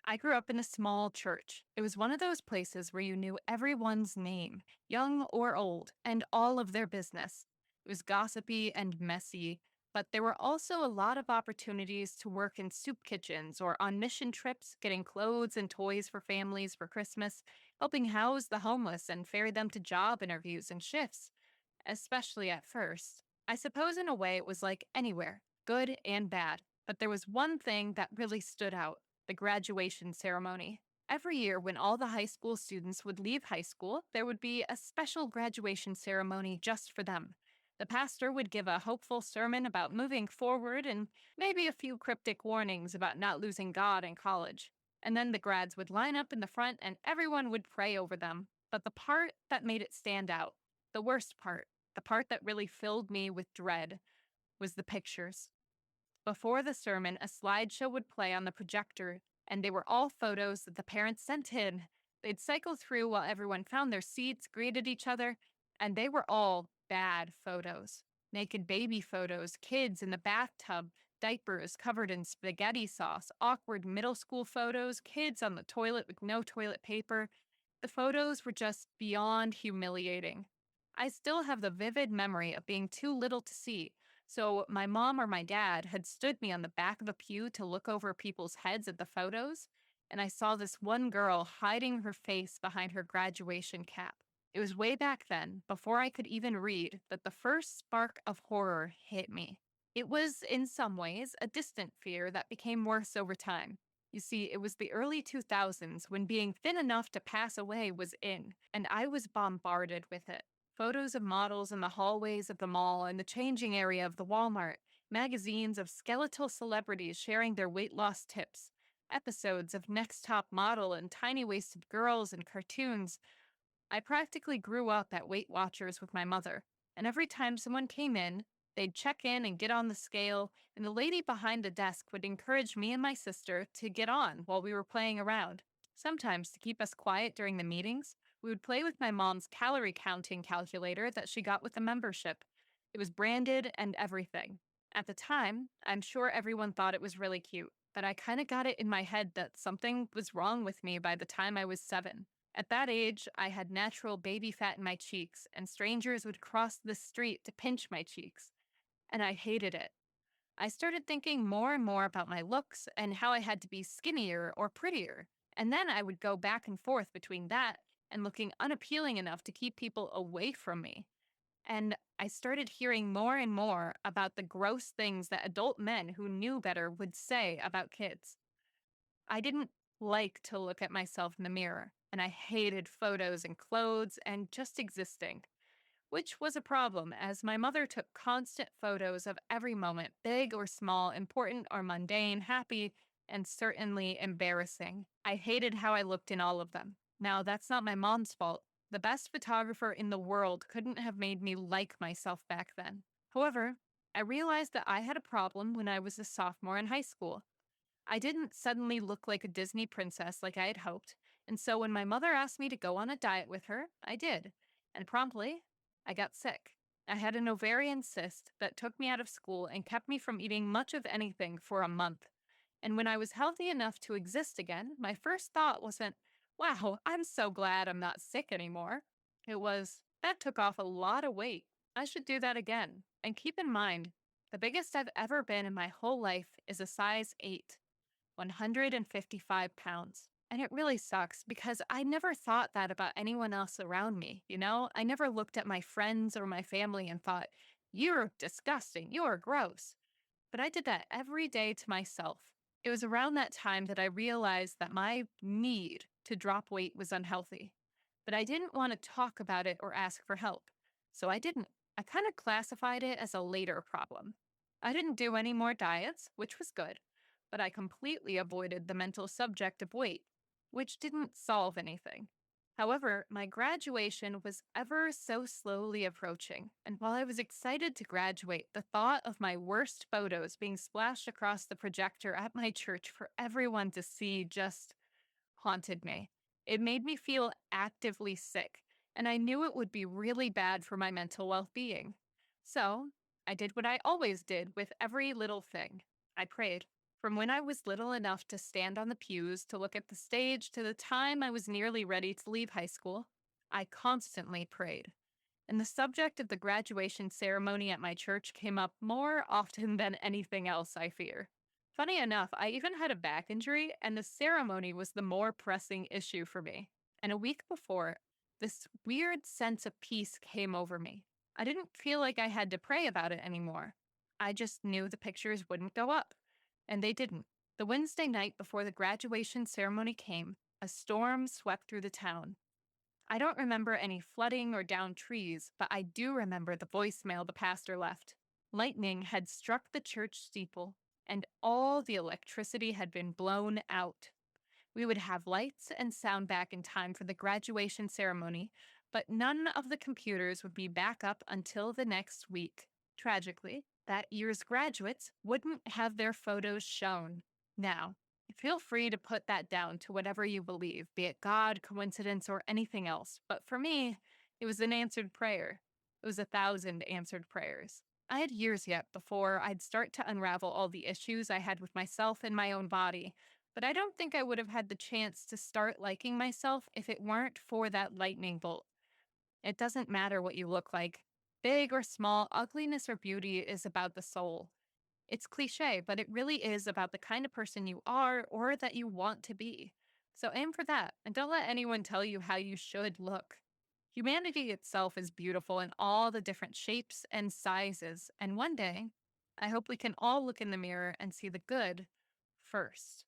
I grew up in a small church. It was one of those places where you knew everyone's name, young or old, and all of their business. It was gossipy and messy, but there were also a lot of opportunities to work in soup kitchens or on mission trips, getting clothes and toys for families for Christmas, helping house the homeless and ferry them to job interviews and shifts, especially at first. I suppose in a way it was like anywhere, good and bad. But there was one thing that really stood out: the graduation ceremony. Every year, when all the high school students would leave high school, there would be a special graduation ceremony just for them. The pastor would give a hopeful sermon about moving forward and maybe a few cryptic warnings about not losing God in college. And then the grads would line up in the front and everyone would pray over them. But the part that made it stand out, the worst part, the part that really filled me with dread, was the pictures. Before the sermon, a slideshow would play on the projector, and they were all photos that the parents sent in. They'd cycle through while everyone found their seats, greeted each other, and they were all bad photos. Naked baby photos, kids in the bathtub, diapers covered in spaghetti sauce, awkward middle school photos, kids on the toilet with no toilet paper. The photos were just beyond humiliating. I still have the vivid memory of being too little to see, so my mom or my dad had stood me on the back of a pew to look over people's heads at the photos, and I saw this one girl hiding her face behind her graduation cap. It was way back then, before I could even read, that the first spark of horror hit me. It was, in some ways, a distant fear that became worse over time. You see, it was the early 2000s when being thin enough to pass away was in, and I was bombarded with it. Photos of models in the hallways of the mall and the changing area of the Walmart, magazines of skeletal celebrities sharing their weight loss tips, episodes of Next Top Model and tiny waisted girls in cartoons. I practically grew up at Weight Watchers with my mother, and every time someone came in, they'd check in and get on the scale, and the lady behind the desk would encourage me and my sister to get on while we were playing around. Sometimes, to keep us quiet during the meetings, we would play with my mom's calorie counting calculator that she got with the membership. It was branded and everything. At the time, I'm sure everyone thought it was really cute, but I kind of got it in my head that something was wrong with me by the time I was 7. At that age, I had natural baby fat in my cheeks, and strangers would cross the street to pinch my cheeks, and I hated it. I started thinking more and more about my looks and how I had to be skinnier or prettier. And then I would go back and forth between that and looking unappealing enough to keep people away from me. And I started hearing more and more about the gross things that adult men who knew better would say about kids. I didn't like to look at myself in the mirror, and I hated photos and clothes and just existing, which was a problem as my mother took constant photos of every moment, big or small, important or mundane, happy, and certainly embarrassing. I hated how I looked in all of them. Now, that's not my mom's fault. The best photographer in the world couldn't have made me like myself back then. However, I realized that I had a problem when I was a sophomore in high school. I didn't suddenly look like a Disney princess like I had hoped, and so when my mother asked me to go on a diet with her, I did. And promptly, I got sick. I had an ovarian cyst that took me out of school and kept me from eating much of anything for a month. And when I was healthy enough to exist again, my first thought wasn't, wow, I'm so glad I'm not sick anymore. It was, that took off a lot of weight. I should do that again. And keep in mind, the biggest I've ever been in my whole life is a size 8, 155 pounds. And it really sucks because I never thought that about anyone else around me. I never looked at my friends or my family and thought, you're disgusting, you're gross. But I did that every day to myself. It was around that time that I realized that my need to drop weight was unhealthy. But I didn't want to talk about it or ask for help. So I didn't. I kind of classified it as a later problem. I didn't do any more diets, which was good, but I completely avoided the mental subject of weight, which didn't solve anything. However, my graduation was ever so slowly approaching, and while I was excited to graduate, the thought of my worst photos being splashed across the projector at my church for everyone to see just haunted me. It made me feel actively sick, and I knew it would be really bad for my mental well being. So, I did what I always did with every little thing: I prayed. From when I was little enough to stand on the pews to look at the stage to the time I was nearly ready to leave high school, I constantly prayed. And the subject of the graduation ceremony at my church came up more often than anything else, I fear. Funny enough, I even had a back injury, and the ceremony was the more pressing issue for me. And a week before, this weird sense of peace came over me. I didn't feel like I had to pray about it anymore. I just knew the pictures wouldn't go up. And they didn't. The Wednesday night before the graduation ceremony came, a storm swept through the town. I don't remember any flooding or downed trees, but I do remember the voicemail the pastor left. Lightning had struck the church steeple, and all the electricity had been blown out. We would have lights and sound back in time for the graduation ceremony, but none of the computers would be back up until the next week. Tragically, that year's graduates wouldn't have their photos shown. Now, feel free to put that down to whatever you believe, be it God, coincidence, or anything else. But for me, it was an answered prayer. It was 1,000 answered prayers. I had years yet before I'd start to unravel all the issues I had with myself and my own body, but I don't think I would have had the chance to start liking myself if it weren't for that lightning bolt. It doesn't matter what you look like. Big or small, ugliness or beauty is about the soul. It's cliche, but it really is about the kind of person you are or that you want to be. So aim for that and don't let anyone tell you how you should look. Humanity itself is beautiful in all the different shapes and sizes. And one day, I hope we can all look in the mirror and see the good first.